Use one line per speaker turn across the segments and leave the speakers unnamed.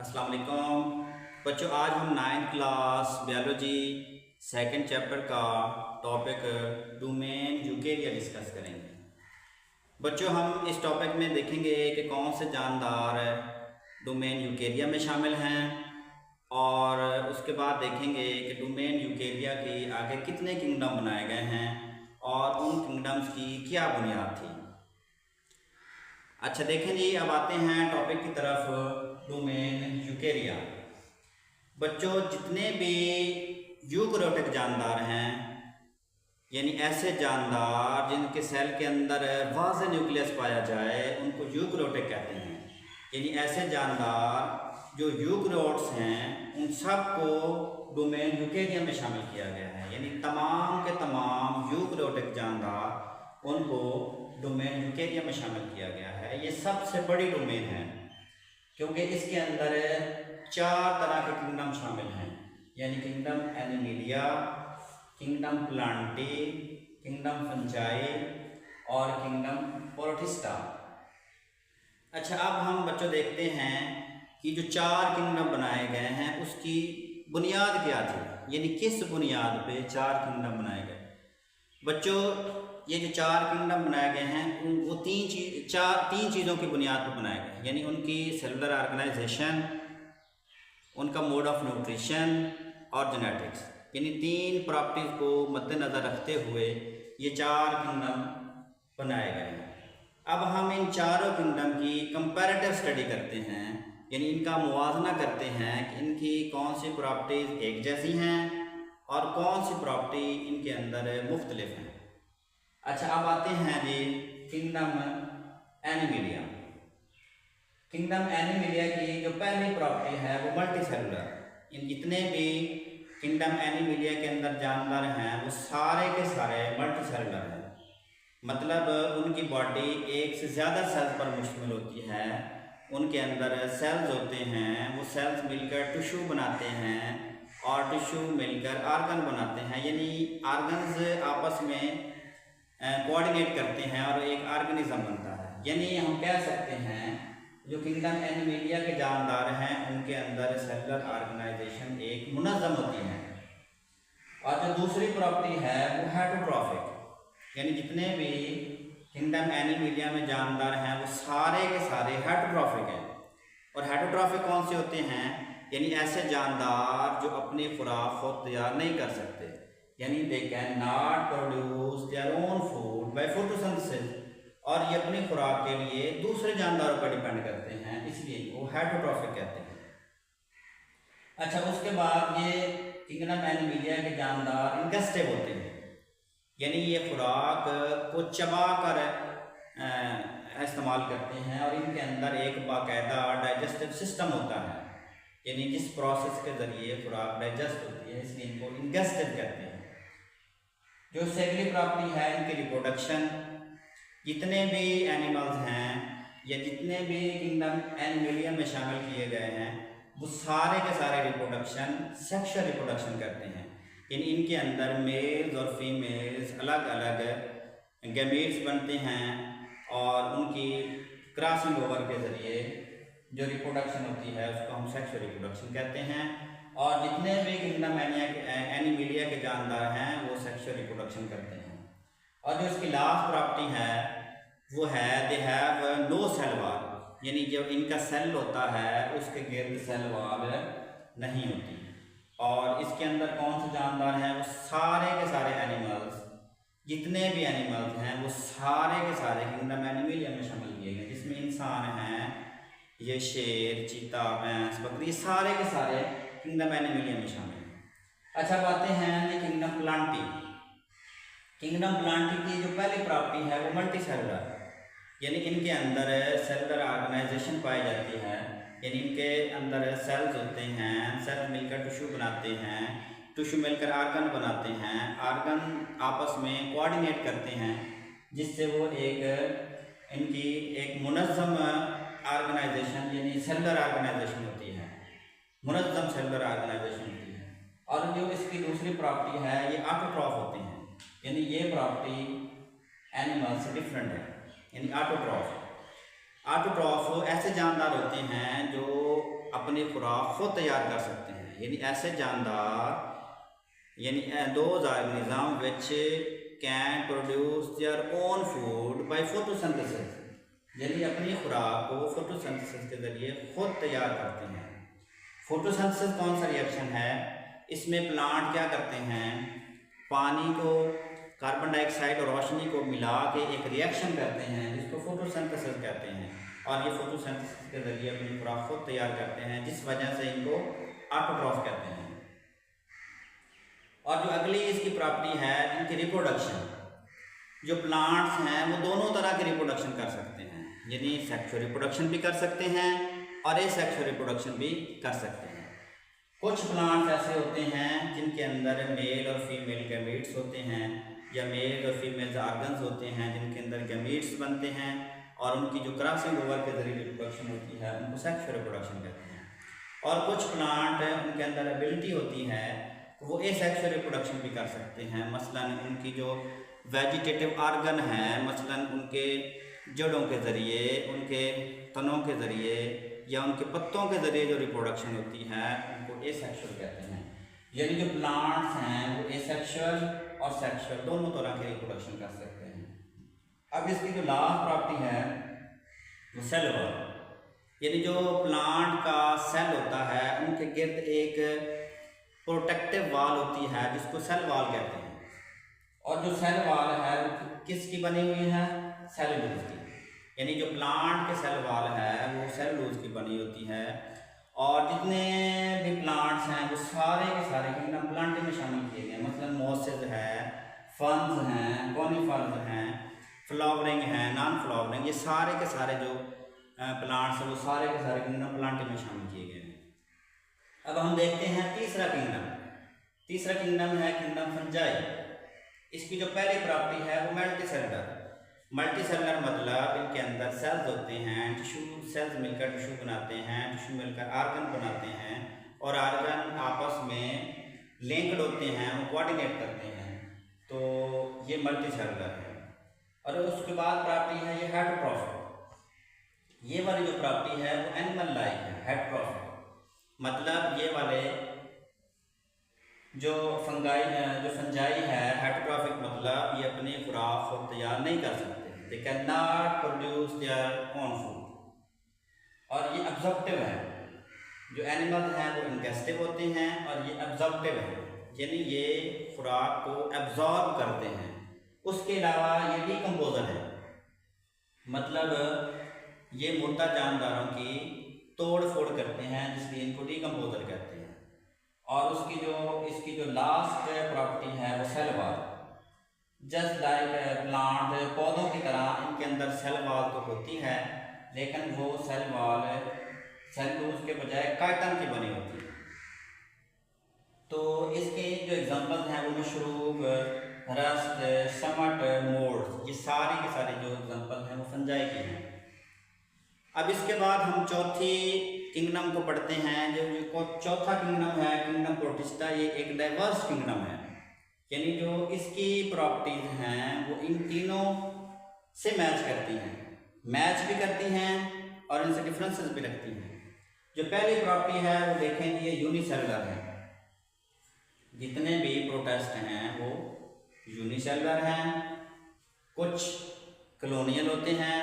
अस्सलाम वालेकुम बच्चों। आज हम 9th class biology second chapter का टॉपिक डोमेन यूकेरिया डिस्कस करेंगे। बच्चों, हम इस टॉपिक में देखेंगे कि कौन से जानदार डोमेन यूकेरिया में शामिल हैं और उसके बाद देखेंगे कि डोमेन यूकेरिया के आगे कितने किंगडम बनाए गए हैं और उन किंगडम्स की क्या बुनियाद थी। अच्छा देखें जी, अब आते हैं टॉपिक की तरफ, डोमेन यूकेरिया। बच्चों, जितने भी यूकैरियोटिक जानदार हैं, यानी ऐसे जानदार जिनके सेल के अंदर वाज़े न्यूक्लियस पाया जाए, उनको यूकैरियोटिक कहते हैं। यानी ऐसे जानदार जो यूकैरियोट्स हैं उन सब को डोमेन यूकेरिया में शामिल किया गया है। यानी तमाम के तमाम यूकैरियोटिक जानदार उनको डोमेन यूकेरिया में शामिल किया गया है। ये सबसे बड़ी डोमेन है क्योंकि इसके अंदर 4 तरह के किंगडम शामिल हैं, यानी kingdom animalia, kingdom Plantae, kingdom fungi और किंगडम प्रोटिस्टा। अच्छा, अब हम बच्चों देखते हैं कि जो 4 किंगडम बनाए गए हैं उसकी बुनियाद क्या थी, यानी किस बुनियाद पे 4 किंगडम बनाए गए। बच्चों, ये जो 4 किंगडम बनाए गए हैं वो तीन चीज़ों की बुनियाद पर बनाए गए हैं, यानी उनकी सेलुलर ऑर्गेनाइजेशन, उनका मोड ऑफ न्यूट्रिशन और जेनेटिक्स। यानी 3 प्रॉपर्टीज़ को मद्देनज़र रखते हुए ये 4 किंगडम बनाए गए हैं। अब हम इन चारों किंगडम की कंपैरेटिव स्टडी करते हैं, यानी इनका मुवाजना करते हैं कि इनकी कौन सी प्रॉपर्टीज़ एक जैसी हैं और कौन सी प्रॉपर्टी इनके अंदर मुख्तलिफ हैं। अच्छा, अब आते हैं जी किंगडम एनिमेलिया। किंगडम एनिमेलिया की जो पहली प्रॉपर्टी है वो मल्टी सेलुलर। इन जितने भी किंगडम एनिमेलिया के अंदर जानदार हैं वो सारे के सारे मल्टी सेलुलर हैं, मतलब उनकी बॉडी एक से ज़्यादा सेल्स पर मुश्तमिल होती है। उनके अंदर सेल्स होते हैं, वो सेल्स मिलकर टिश्यू बनाते हैं और टिश्यू मिलकर आर्गन बनाते हैं, यानी आर्गन्स आपस में कोऑर्डिनेट करते हैं और एक ऑर्गेनिज्म बनता है। यानी हम कह सकते हैं जो किंगडम एनिमेलिया के जानदार हैं उनके अंदर सेलुलर ऑर्गेनाइजेशन एक मुनज़्ज़म होती है। और जो दूसरी प्रॉपर्टी है वो हेटरोट्रॉफिक, यानी जितने भी किंगडम एनिमेलिया में जानदार हैं वो सारे के सारे हेटरोट्रॉफिक हैं। और हेटरोट्रॉफिक कौन से होते हैं, यानी ऐसे जानदार जो अपनी खुराक खुद तैयार नहीं कर सकते, यानी they can not produce their own food by photosynthesis, और ये अपनी खुराक के लिए दूसरे जानदारों पर डिपेंड करते हैं, इसलिए वो हेटरोट्रॉफिक कहते हैं। अच्छा, उसके बाद ये किंगडम एनिमेलिया के जानदार इंगेस्टिव होते हैं, यानी ये खुराक को चबा कर इस्तेमाल करते हैं और इनके अंदर एक बाकायदा डाइजेस्टिव सिस्टम होता है, यानी जिस प्रोसेस के ज़रिए खुराक डाइजेस्ट होती है, इसलिए इनको इंगेस्टिव कहते हैं। जो अगली प्रॉपर्टी है इनकी रिप्रोडक्शन। जितने भी एनिमल्स हैं या जितने भी किंगडम एनिमेलिया में शामिल किए गए हैं वो सारे के सारे रिप्रोडक्शन सेक्सुअल रिप्रोडक्शन करते हैं, यानी इनके अंदर मेल्स और फीमेल्स अलग अलग गैमीट्स बनते हैं और उनकी क्रॉसिंग ओवर के ज़रिए जो रिप्रोडक्शन होती है उसको हम सेक्सुअल रिप्रोडक्शन कहते हैं। और जितने भी किंगडम एनिमेलिया के जानदार हैं वो सेक्सुअल रिप्रोडक्शन करते हैं। और जो इसकी लास्ट प्रॉपर्टी है वो है they have no cell wall, यानी जब इनका सेल होता है उसके गिर्द सेल वॉल नहीं होती। और इसके अंदर कौन से जानदार हैं, वो सारे के सारे एनिमल्स, जितने भी एनिमल्स हैं वो सारे के सारे किंगडम एनिमेलिया में शामिल किए गए, जिसमें इंसान हैं, ये शेर, चीता, भैंस, बकरी, सारे के सारे किंगडम एनिमेलिया में शामिल हैं। अच्छा, बातें हैं किंगडम प्लांटी। किंगडम प्लांटी की जो पहली प्रॉपर्टी है वो मल्टी सेलुलर, यानी इनके अंदर सेलुलर ऑर्गेनाइजेशन पाई जाती है, यानी इनके अंदर सेल्स होते हैं, सेल्स मिलकर टिश्यू बनाते हैं, टिश्यू मिलकर आर्गन बनाते हैं, आर्गन आपस में कोऑर्डिनेट करते हैं जिससे वो इनकी एक मुनज़्ज़म ऑर्गेनाइजेशन यानी सेलुलर ऑर्गेनाइजेशन होती है, मुनज़्ज़म सेलुलर ऑर्गेनाइजेशन होती है। और जो इसकी दूसरी प्रॉपर्टी है ये ऑटोट्रॉफ होते हैं, यानी ये प्रॉपर्टी एनिमल से डिफरेंट है, यानी ऑटोट्रॉफ ऐसे जानदार होते हैं जो अपने अपनी खुराक खुद तैयार कर सकते हैं। यानी ऐसे जानदार यानी those organisms which can produce their own food by photosynthesis, यानी अपनी खुराक को फोटोसिंथेसिस के ज़रिए खुद तैयार करते हैं। फोटोसिंथेसिस कौन सा रिएक्शन है? इसमें प्लांट क्या करते हैं, पानी को, कार्बन डाइऑक्साइड और रोशनी को मिला के एक रिएक्शन करते हैं जिसको फोटोसिंथेसिस कहते हैं, और ये फोटोसिंथेसिस के ज़रिए अपनी खुराक खुद तैयार करते हैं, जिस वजह से इनको ऑटोट्रॉफ कहते हैं। और जो अगली इसकी प्रॉपर्टी है इनकी रिप्रोडक्शन, जो प्लांट्स हैं वो दोनों तरह की रिप्रोडक्शन कर सकते हैं, यानी सेक्सुअल रिप्रोडक्शन भी कर सकते हैं और एसेक्सुअल रिप्रोडक्शन भी कर सकते हैं। कुछ प्लांट्स ऐसे होते हैं जिनके अंदर मेल और फीमेल गैमीट्स होते हैं, या मेल और फीमेल ऑर्गन्स होते हैं जिनके अंदर गैमीट्स बनते हैं, और उनकी जो क्रॉसिंग ओवर के जरिए रिप्रोडक्शन होती है उनको सेक्सुअल रिप्रोडक्शन कहते हैं। और कुछ प्लांट उनके अंदर एबिलिटी होती है वो एसेक्सुअल रिप्रोडक्शन भी कर सकते हैं, मसलन उनकी जो वेजिटेटिव ऑर्गन हैं, मसलन उनके जड़ों के ज़रिए, उनके तनों के ज़रिए या उनके पत्तों के ज़रिए जो रिप्रोडक्शन होती है उनको एसेक्सुअल कहते हैं। यानी जो प्लांट्स हैं वो एसेक्सुअल और सेक्सुअल दोनों तरह के रिप्रोडक्शन कर सकते हैं। अब इसकी जो लास्ट प्रॉपर्टी है वो सेल वॉल, यानी जो प्लांट का सेल होता है उनके गिर्द एक प्रोटेक्टिव वाल होती है जिसको सेल वाल कहते हैं। और जो सेल वाल है वो किसकी बनी हुई है? सेलुलोज की। यानी जो प्लांट के सेल वाल है वो सेलुलोज की बनी होती है। और जितने भी प्लांट्स हैं वो सारे के सारे किंगडम प्लांट में शामिल किए गए, मतलब मोसेस है, फर्न्स हैं, कॉनिफर्स हैं, फ्लावरिंग हैं, नॉन फ्लावरिंग, ये सारे के सारे जो प्लांट्स हैं वो सारे के सारे किंगडम प्लांट में शामिल किए गए हैं। अब हम देखते हैं तीसरा किंगडम। तीसरा किंगडम है किंगडम फंजाई। इसकी जो पहली प्रॉपर्टी है वो मल्टीसेलुलर। मल्टीसेलुलर मतलब इनके अंदर सेल्स होते हैं, टिश्यू सेल्स मिलकर टिश्यू बनाते हैं, टिश्यू मिलकर आर्गन बनाते हैं, और आर्गन आपस में लिंक्ड होते हैं, वो कोऑर्डिनेट करते हैं, तो ये मल्टीसेलुलर है। और उसके बाद प्रॉपर्टी है ये हेटरोट्रॉफिक। ये वाली जो प्रॉपर्टी है वो एनिमल लाइक है। हेटरोट्रॉफिक मतलब ये वाले जो फंजाई है, हेटरोट्रॉफिक मतलब ये अपनी खुराक खुद तैयार नहीं कर सकते, they can not produce their own food. और ये एब्जॉर्प्टिव है, जो एनिमल्स हैं वो इंगेस्टिव होते हैं और ये एब्जॉर्प्टिव है, यानी ये खुराक को एब्जॉर्ब करते हैं। उसके अलावा ये डिकम्पोजर है, मतलब ये मुर्दा जानदारों की तोड़ फोड़ करते हैं, जिसलिए इनको डिकम्पोजर कहते हैं। और इसकी जो लास्ट प्रॉपर्टी है वो cell wall. Just like plant, पौधों की तरह इनके अंदर सेल वॉल तो होती है, लेकिन वो सेल वॉल सेलुलोज के बजाय काइटिन की बनी होती है। तो इसके जो एग्जांपल्स हैं वो मशरूब, रस्ट, समट, मोल्ड, ये सारे के सारे जो एग्जांपल हैं वो फंजाई के हैं। अब इसके बाद हम चौथी किंगडम को पढ़ते हैं। जो चौथा किंगडम है किंगडम प्रोटिस्टा, ये एक डाइवर्स किंगडम है, यानी जो इसकी प्रॉपर्टीज हैं वो इन तीनों से मैच करती हैं और इनसे डिफरेंसेस भी रखती हैं। जो पहली प्रॉपर्टी है वो देखें, ये यूनिसेलुलर है। जितने भी प्रोटिस्ट हैं वो यूनिसेलुलर हैं, कुछ कॉलोनियल होते हैं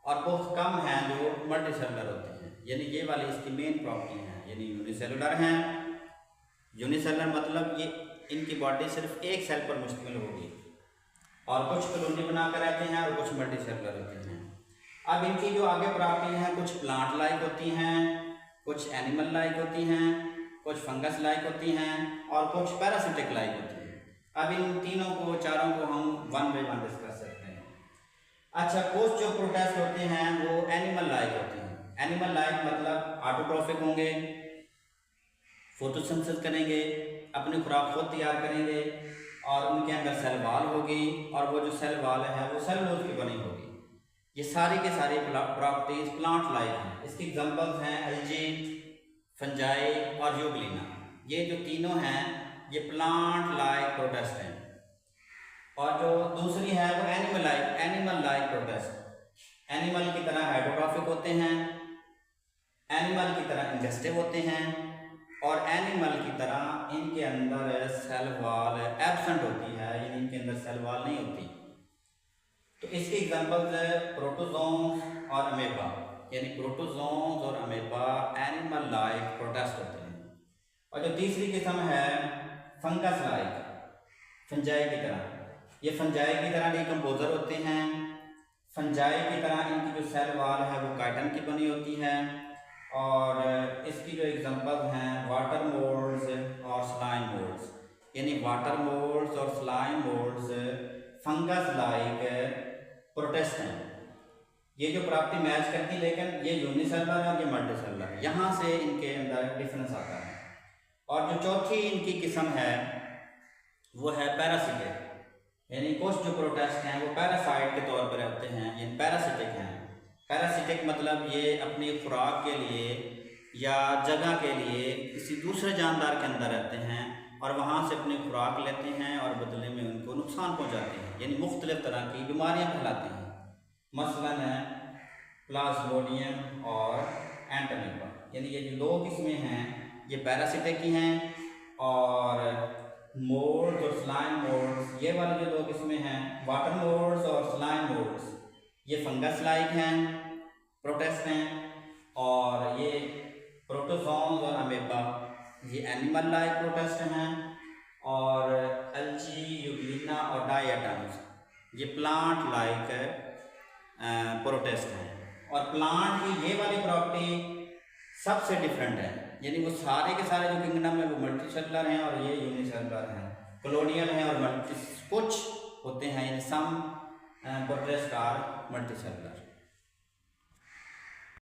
और बहुत कम हैं जो मल्टीसेलुलर होते हैं। यानी ये वाली इसकी मेन प्रॉपर्टी है, यानी यूनिसेलुलर हैं। यूनिसेलुलर मतलब ये इनकी बॉडी सिर्फ एक सेल पर मुश्तमिल होगी और कुछ कॉलोनी बनाकर रहते हैं और कुछ मल्टीसेलुलर होते हैं। अब इनकी जो आगे प्रॉपर्टी हैं, कुछ प्लांट लाइक होती हैं, कुछ एनिमल लाइक होती हैं, कुछ फंगस लाइक होती हैं और कुछ पैरासिटिक लाइक होती हैं। अब इन तीनों को, चारों को हम वन बाय वन डिस्कस करते हैं। अच्छा, कुछ जो प्रोटिस्ट होते हैं वो एनिमल लाइक होते हैं। एनिमल लाइक मतलब ऑटोट्रॉफिक होंगे, फोटोसिंथेसिस करेंगे, अपनी खुराक खुद तैयार करेंगे और उनके अंदर सेल वॉल होगी और वो जो सेल वॉल है वो सेलुलोज की बनी होगी। ये सारी के सारी प्रॉपर्टीज प्लांट लाइक हैं। इसकी एग्जांपल्स हैं एल्गी, फंजाई और यूग्लिना। ये जो तीनों हैं ये प्लांट लाइक प्रोटिस्ट हैं। और जो दूसरी है वो एनिमल लाइक प्रोटिस्ट। एनिमल की तरह हाइड्रोट्रॉफिक होते हैं एनिमल की तरह इंजेस्टिव होते हैं और एनिमल की तरह इनके अंदर सेल वॉल एब्सेंट होती है, यानी इनके अंदर सेल वॉल नहीं होती। तो इसकी एग्जांपल्स है प्रोटोजोन्स और अमेबा, यानी प्रोटोजोन्स और अमेबा एनिमल लाइक प्रोटिस्ट होते हैं। और जो तीसरी किस्म है फंगस लाइक, फंजाई की तरह, ये फंजाई की तरह डिकम्पोजर होते हैं। फंजाई की तरह इनकी जो सेल वॉल है वो काइटन की बनी होती है और इसकी जो एग्जांपल हैं वाटर मोल्ड्स और स्लाइम मोल्ड्स, यानी वाटर मोल्ड्स और slime moulds fungus like protist हैं। ये जो प्रॉपर्टी मैच करती है, लेकिन ये यूनिसेलुलर है और ये मल्टीसेलुलर, यहाँ से इनके अंदर डिफरेंस आता है। और जो चौथी इनकी किस्म है वो है पैरासिटिक, यानी कुछ जो प्रोटिस्ट हैं वो पैरासाइट के तौर पर रहते हैं, यानी पैरासिटिक हैं। पैरासिटिक मतलब ये अपनी खुराक के लिए या जगह के लिए किसी दूसरे जानदार के अंदर रहते हैं और वहाँ से अपनी खुराक लेते हैं और बदले में उनको नुकसान पहुँचाते हैं, यानी मुख्तलिफ तरह की बीमारियाँ फैलाते हैं। मसलन है प्लाज्मोडियम और एंटमीबा, यानी ये जो 2 किस्में हैं ये पैरासिटिक की हैं और मोल्ड्स और स्लाइम मोल्ड्स, ये वाली जो 2 किस्में हैं वाटर मोल्ड्स और स्लाइम मोल्ड्स, ये फंगस लाइक हैं, प्रोटिस्ट हैं। और ये प्रोटोजोन्स और अमेबा ये एनिमल लाइक प्रोटिस्ट हैं। और एल्गी, यूग्लिना और डायटम्स ये प्लांट लाइक प्रोटिस्ट हैं। और प्लांट की ये वाली प्रॉपर्टी सबसे डिफरेंट है, यानी वो सारे के सारे जो किंगडम है वो मल्टीसेलुलर हैं और ये यूनिसेलुलर हैं, कॉलोनियल हैं और कुछ होते हैं, यानी सम प्रोटिस्ट आर मल्टीसेलुलर।